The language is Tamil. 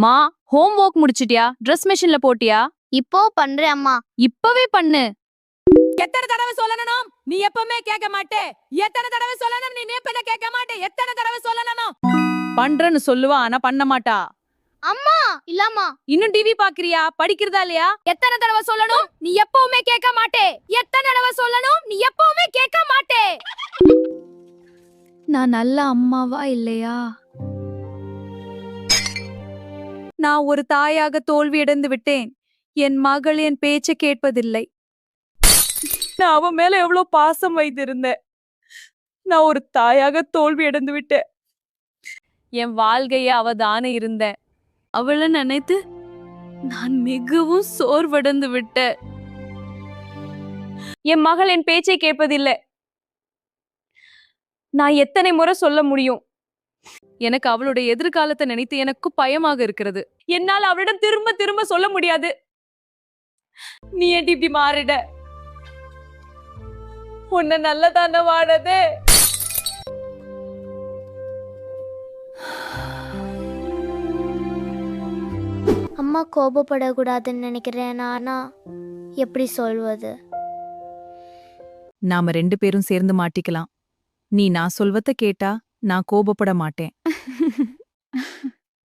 மா, ஹோம் ஒர்க் முடிச்சிட்டியா? ட்ரெஸ் மெஷின்ல போட்டியா? இப்போ பண்றேன் அம்மா. இப்பவே பண்ணு. எத்தனை தடவை சொல்லணும்? நீ எப்பவுமே கேட்க மாட்டே. எத்தனை தடவை சொல்லணும்? நீ நேப்பத கேட்க மாட்டே. எத்தனை தடவை சொல்லணும்? பண்றேன்னு சொல்லுவா, ஆனா பண்ண மாட்டா. அம்மா இல்லம்மா. இன்னும் டிவி பாக்குறியா? படிக்கிறதா இல்லையா? எத்தனை தடவை சொல்லணும்? நீ எப்பவுமே கேட்க மாட்டே. எத்தனை தடவை சொல்லணும்? நீ எப்பவுமே கேட்க மாட்டே. நான் நல்ல அம்மாவா இல்லையா? நான் ஒரு தாயாக தோல்வியடைந்து விட்டேன். என் மகள் என் பேச்சை கேட்பதில்லை. நான் அவன் மேல எவ்வளவு பாசம் வைத்திருந்தேன். நான் ஒரு தாயாக தோல்வியடைந்து விட்டேன். என் வாழ்க்கைய அவ தானே இருந்தேன். அவளை நினைத்து நான் மிகவும் சோர்வடைந்து விட்டேன். என் மகள் என் பேச்சை கேட்பதில்லை. நான் எத்தனை முறை சொல்ல முடியும்? எனக்கு அவளுடைய எதிர்காலத்தை நினைத்து எனக்கு பயமாக இருக்கிறது. என்னால் அவளிடம் திரும்ப திரும்ப சொல்ல முடியாது. நீ ஏன் இப்படி மாறிட? உன்னை நல்லதான வாழதே. அம்மா கோபப்படக்கூடாதுன்னு நினைக்கிறேன். ஆனா எப்படி சொல்வது? நாம 2 பேரும் சேர்ந்து மாட்டிக்கலாம். நீ நான் சொல்வத கேட்டா நான் கோபப்பட மாட்டேன்.